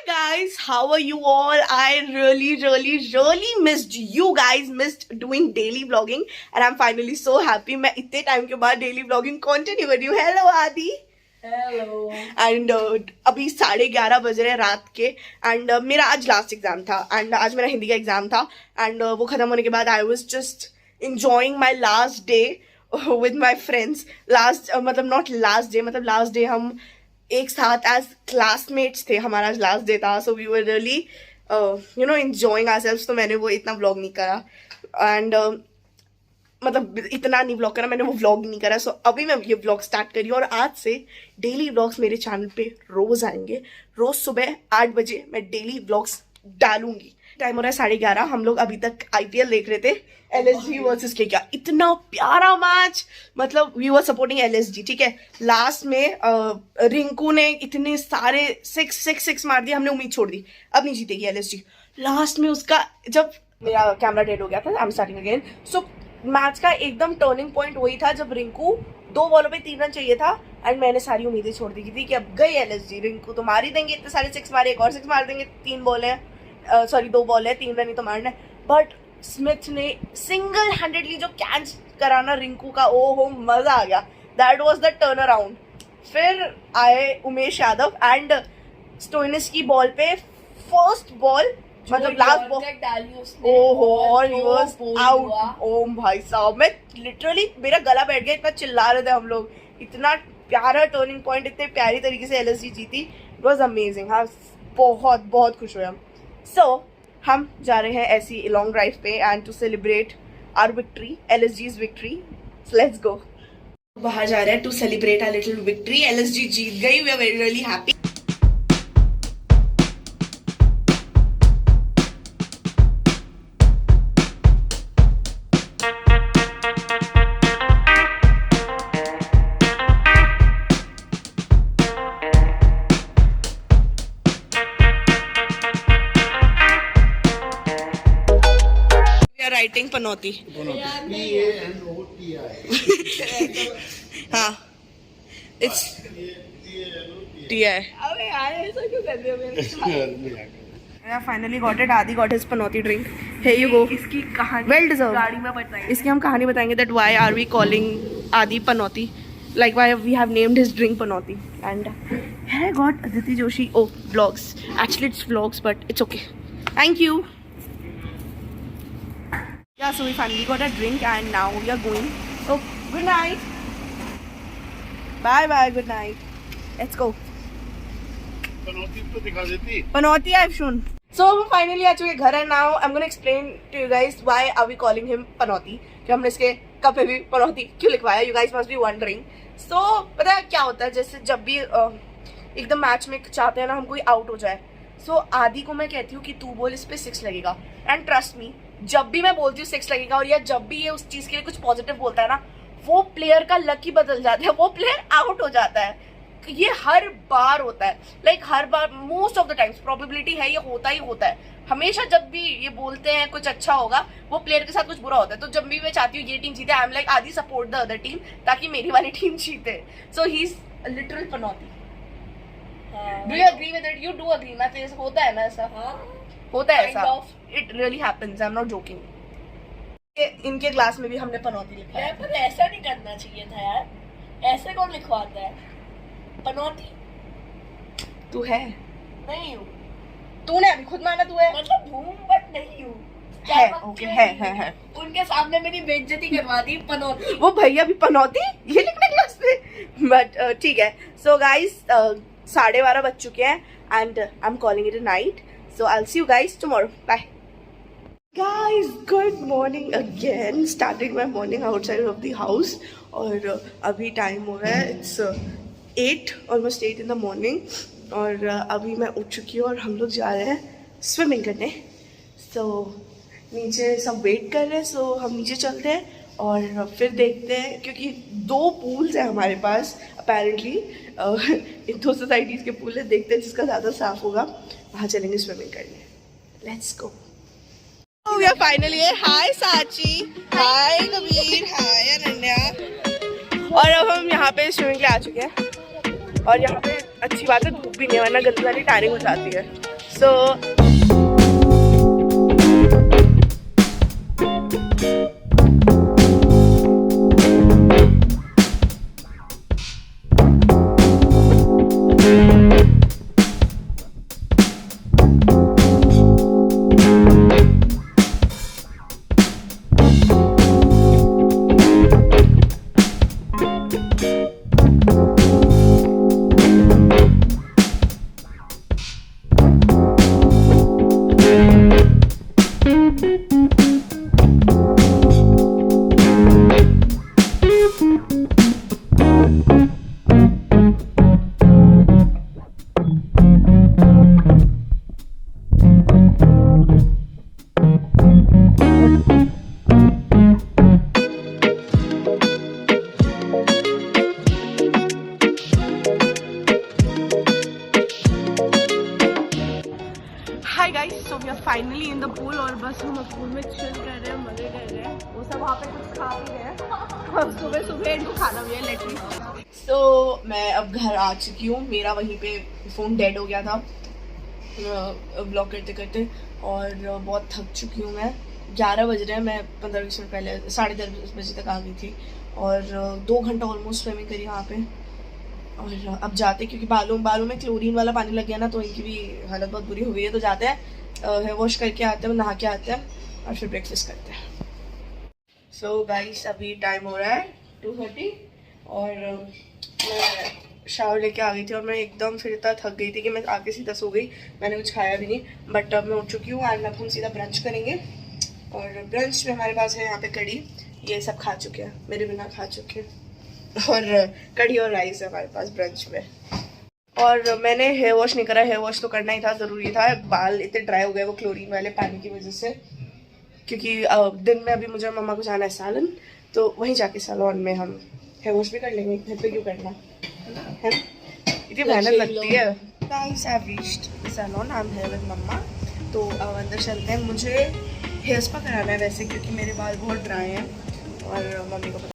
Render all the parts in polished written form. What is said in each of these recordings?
Guys, how are you all? I really missed you guys, missed doing daily vlogging and I'm finally so happy. मैं इतने time के बाद daily vlogging continue कर रही हूँ. Hello आदि. Hello. And अभी 11:30 बज रहे हैं रात के and मेरा आज लास्ट एग्जाम था and आज मेरा हिंदी का एग्जाम था and वो खत्म होने के बाद I was just enjoying my last day with my friends. मतलब not last day, मतलब last day हम एक साथ एज क्लासमेट्स थे. हमारा लास्ट डे था so we were really enjoying ourselves. तो मैंने वो इतना व्लॉग नहीं करा एंड मतलब इतना नहीं व्लॉग करा, मैंने वो व्लॉग नहीं करा. सो अभी मैं ये व्लॉग स्टार्ट करी और आज से डेली व्लॉग्स मेरे चैनल पे रोज आएंगे. रोज सुबह 8 बजे मैं डेली व्लॉग्स डालूंगी. टाइम हो रहा है 11:30. हम लोग अभी तक IPL देख रहे थे, LSG वर्सेस KKR. इतना प्यारा मैच, मतलब वी वर सपोर्टिंग LSG. ठीक है, लास्ट में रिंकू ने इतने सारे सिक्स मार दिए, हमने उम्मीद छोड़ दी अब नहीं जीतेगी LSG. लास्ट में उसका जब मेरा कैमरा डेड हो गया था, I am starting again. So match का एकदम टर्निंग पॉइंट वही था जब रिंकू 2 बॉलों पे 3 रन चाहिए था एंड मैंने सारी उम्मीदें छोड़ दी थी कि अब गई LSG. रिंकू तो मार ही देंगे, इतने सारे 6 मारे, एक और 6 मार देंगे. 2 बॉल है, 3 रन ही तो मारना है. बट स्मिथ ने सिंगल हैंडेडली जो कैच कराना रिंकू का, ओ हो मजा आ गया. That was the turn around. फिर आए उमेश यादव एंड स्टोइनिस की बॉल पे फर्स्ट बॉल, मतलब लास्ट बॉल, ओहो, और ही वाज आउट. ओ भाई साहब, मैं लिटरली मेरा गला बैठ गया, इतना चिल्ला रहे थे हम लोग. इतना प्यारा टर्निंग पॉइंट, इतने प्यारी तरीके से LSG जीती. It was amazing. हाँ, बहुत खुश हुए हम. सो हम जा रहे हैं ऐसी लॉन्ग ड्राइव पे and to celebrate our victory, LSG's victory. Let's go. बाहर जा रहे हैं to celebrate our little victory. LSG जीत गई. We are very really happy. Writing पनौती. हाँ, इट्स TI. अबे यार ऐसा क्यों कर रहे हो मेरे साथ? I finally got it. Adi got his panoti drink. Here you go. इसकी कहानी well deserved. गाड़ी में बताएंगे. इसकी हम कहानी बताएंगे that why are we calling Adi Panoti, like why we have named his drink Panoti. And here I got Aditi Joshi. Oh, vlogs. Actually it's vlogs but it's okay. Thank you. Yeah, so we finally got a drink and now we are going. So, good night. Bye, good night. Let's go. पनौती तो दिखा देती. Panoti I've shown. So, हम finally आ चुके घर and now I'm going to explain to you guys why are we calling him Panoti. कि हमने इसके cup पे भी Panoti क्यों लिखवाया. You guys must be wondering. So, पता है क्या होता है, जैसे जब भी एकदम मैच में चाहते हैं ना हम कोई आउट हो जाए, सो आदि को मैं कहती हूँ कि तू बोल, इस पे 6 लगेगा. एंड ट्रस्ट मी, जब भी मैं बोलती हूँ 6 लगेगा और या जब भी ये उस चीज के लिए कुछ पॉजिटिव बोलता है ना, वो प्लेयर का लक ही बदल जाता है, वो प्लेयर आउट हो जाता है. ये हर बार होता है, like her bar, most of the times probability है, ये होता ही होता है. हमेशा जब भी ये बोलते हैं कुछ अच्छा होगा, वो प्लेयर के साथ कुछ बुरा होता है. तो जब भी मैं चाहती हूँ ये टीम जीते, I am like Aadi support the other team ताकि मेरी वाली टीम जीते. सो ही इज लिटरल पनौती. Do you agree with it? You do agree ना? तो होता है ना ऐसा? होता है ऐसा. It really happens. I am not joking. इनके क्लास में भी हमने पनौती लिखा है. पर ऐसा नहीं करना चाहिए था यार. ऐसे कौन लिखवाता है पनौती? तू है? नहीं हूँ. तूने अभी खुद माना तू है. मतलब हूँ बट नहीं हूँ. ओके है. उनके सामने मेरी बेइज्जती करवा दी पनौती. वो भैया भी पनौती ये लिखने क्लास में. बट ठीक है. सो गाइस 12:30 बज चुके हैं and I am calling it a night. So I'll see you guys tomorrow. Bye. Guys, good morning again. Started my morning outside of the house. और अभी टाइम हो रहा है, it's 8, almost 8 in the morning. और अभी मैं उठ चुकी हूँ और हम लोग जा रहे हैं स्विमिंग करने. So नीचे सब वेट कर रहे हैं, so हम नीचे चलते हैं और फिर देखते हैं, क्योंकि 2 पूल्स हैं हमारे पास अपेरेंटली. 2 सोसाइटीज़ के पूल है. देखते हैं जिसका ज़्यादा साफ होगा वहाँ चलेंगे स्विमिंग करने. Let's go. We are finally. Hi Sachi, hi Kabir, हाय अनन्या. और अब हम यहाँ पे स्विमिंग के लिए आ चुके हैं. और यहाँ पे अच्छी बात है धूप भी नहीं है, वरना गंदी वाली टैनिंग हो जाती है. So hi guys, so we are finally in the pool और बस हम पूल में चिल कर रहे हैं, मजे कर रहे हैं. वो सब वहाँ पे कुछ खा भी रहे हैं और सुबह सुबह इनको खाना भी है लेटली. सो मैं अब घर आ चुकी हूँ. मेरा वहीं पे फ़ोन डेड हो गया था ब्लॉग करते करते और बहुत थक चुकी हूँ मैं. 11 बज रहे हैं. मैं 15-20 मिनट पहले 10:30 बजे तक आ गई थी और 2 घंटा ऑलमोस्ट स्विमिंग करी वहाँ पे. और अब जाते क्योंकि बालों में क्लोरीन वाला पानी लग गया ना, तो इनकी भी हालत बहुत बुरी हो गई है. तो जाते हैं, हेयर वॉश करके आते हैं, नहा के आते हैं और फिर ब्रेकफास्ट करते हैं. सो गाइस, अभी टाइम हो रहा है 2:30 और मैं शावर लेके आ गई थी और मैं एकदम फिर इतना थक गई थी कि मैं आके सीधा सो गई. मैंने कुछ खाया भी नहीं, बट अब मैं उठ चुकी हूँ एंड अब हम सीधा ब्रंच करेंगे. और ब्रंच में हमारे पास है यहाँ पे कढ़ी. ये सब खा चुके हैं, मेरे बिना खा चुके हैं. और कढ़ी और राइस है हमारे पास ब्रंच में. और मैंने हेयर वॉश नहीं करा. हेयर वॉश तो करना ही था, ज़रूरी था. बाल इतने ड्राई हो गए वो क्लोरीन वाले पानी की वजह से, क्योंकि दिन में अभी मुझे मम्मा को जाना है सैलून, तो वहीं जाके सैलून में हम हेयर वॉश भी कर लेंगे. घर पे क्यों करना है, इतनी मेहनत लगती है. Guys, I have reached salon. I am here with मम्मा. तो अब अंदर चलते हैं. मुझे हेयर स्पा कराना है वैसे, क्योंकि मेरे बाल बहुत ड्राई हैं और मम्मी को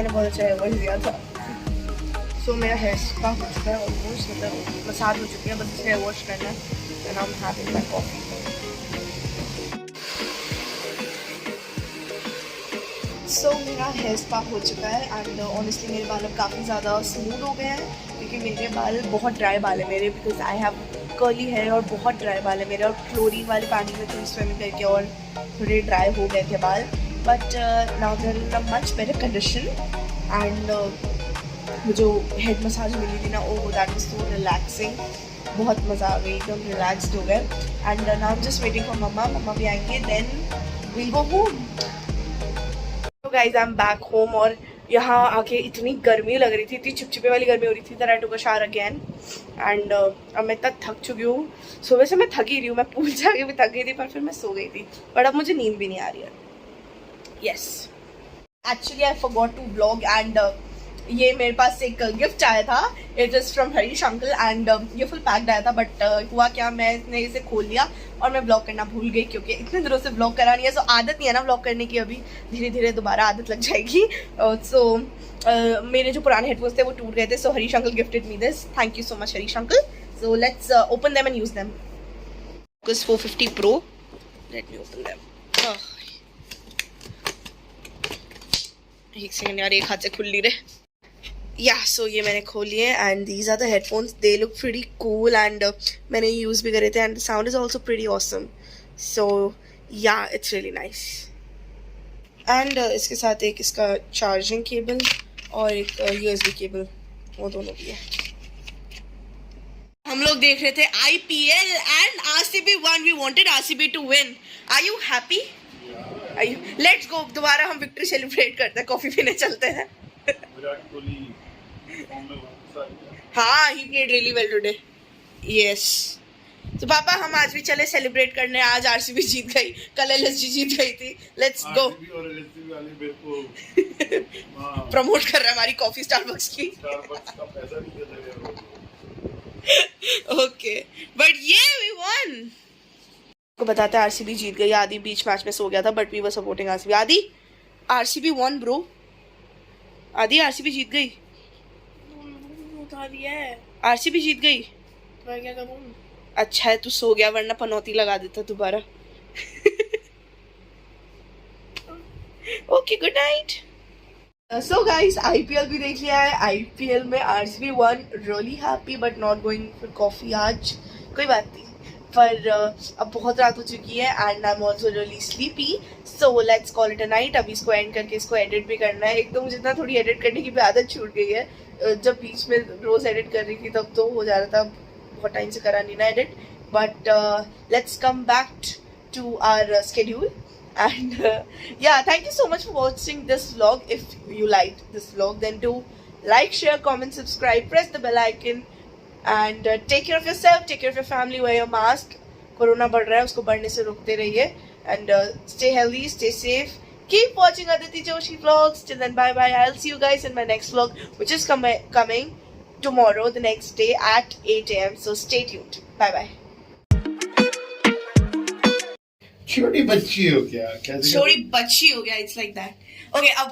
बहुत अच्छा हेयर वॉश दिया था. सो मेरा हेयर स्पा हो चुका है ऑलमोस्ट, मतलब मसाज हो चुकी है, बस हेयर वॉश करना है. And I am having my coffee. So मेरा हेयर स्पा हो चुका है एंड ऑनेस्टली मेरे बाल अब काफ़ी ज़्यादा स्मूथ हो गए हैं, क्योंकि मेरे बाल बहुत ड्राई बाल है मेरे, because I have curly hair और बहुत ड्राई बाल है मेरे. और क्लोरीन वाले पानी में थोड़ी स्विमिंग करके और थोड़े ड्राई हो गए थे बाल. But now they're in a much better condition. And वो जो हेड मसाज मिली थी ना, oh that was so relaxing. बहुत मज़ा आ गई, एकदम रिलैक्सड हो गए. And now I am just waiting for मम्मा भी आएंगे, देन वील गो होम. तो guys, I am back home और यहाँ आके इतनी गर्मी लग रही थी, इतनी चिपचिपे वाली गर्मी हो रही थी. आई टुक अ शावर अगेन एंड अब मैं इतना थक चुकी हूँ. सुबह से मैं थक ही रही हूँ. मैं पूल जाके भी थक गई थी, पर फिर मैं सो गई थी. बट अब मुझे नींद भी नहीं आ रही है. Yes, actually I forgot to vlog and ये मेरे पास एक गिफ्ट आया था. It is from Harish uncle and ये फुल पैक्ड आया था. बट हुआ क्या, मैंने इसे खोल लिया और मैं ब्लॉग करना भूल गई, क्योंकि इतने दिनों से ब्लॉग करा नहीं है. सो आदत नहीं है ना ब्लॉग करने की. अभी धीरे धीरे दोबारा आदत लग जाएगी. सो मेरे जो पुराने हेडफोन्स थे वो टूट गए थे. So Harish uncle gifted me this. Thank you so much Harish uncle. So let's open them and use them. 450 Pro. Let me open them. एक सेकंड यार, एक हाथ से खुल नहीं रहे. या सो ये मैंने खोल लिए and these are the headphones. They look pretty cool and मैंने यूज़ भी करे थे and the sound is also pretty awesome. So yeah it's really nice. And इसके साथ एक इसका चार्जिंग केबल और एक USB केबल, वो दोनों भी है। हम लोग देख रहे थे IPL and RCB won. We wanted RCB to win. Are you happy? Are you? Let's go. दोबारा हम विक्ट्री सेलिब्रेट करते हैं, कॉफी पीने चलते हैं। विराट कोहली फॉर्म में वापस आ गया। हाँ, he played really well today. Yes. तो पापा हम आज भी चले सेलिब्रेट करने। आज RCB जीत गई, कल LSG जीत गई थी। Let's go. RCB और LSG वाले मेरे को प्रमोट कर रहा है हमारी कॉफी स्टारबक्स की। स्टारबक्स का पैसा नहीं दे रहे हो। ओके, बट ये वी वन। को बताते हैं RCB जीत गई। आदि बीच मैच में सो गया था, but we were supporting RCB। Aadi RCB won bro. Aadi RCB जीत गई। उठा दिया है, RCB जीत गई। मैं क्या करूं? अच्छा है तू सो गया, वरना पनौती लगा देता दोबारा। Okay, good night. So guys, IPL भी देख लिया है। IPL में RCB one, really happy but not going for coffee आज। कोई बात नहीं, पर अब बहुत रात हो चुकी है and I am also really sleepy, so let's call it a night. अभी इसको एंड करके इसको एडिट भी करना है। एक तो मुझे ना थोड़ी एडिट करने की भी आदत छूट गई है। जब बीच में रोज एडिट कर रही थी तब तो हो जा रहा था, बहुत टाइम से करा नहीं ना edit. But let's come back to our schedule and yeah, thank you so much for watching this vlog. If you liked this vlog, then do like, share, comment, subscribe, press the bell icon and take care of yourself, take care of your family, wear your mask. Corona बढ़ रहा है, उसको बढ़ने से रोकते रहिए and stay healthy, stay safe. Keep watching Aditi Joshi vlogs. Till then, bye bye. I'll see you guys in my next vlog, which is coming tomorrow, the next day at 8 AM. So stay tuned. Bye bye. छोटी बच्ची हो क्या? कैसे छोटी बच्ची हो गया, it's like that. Okay, अब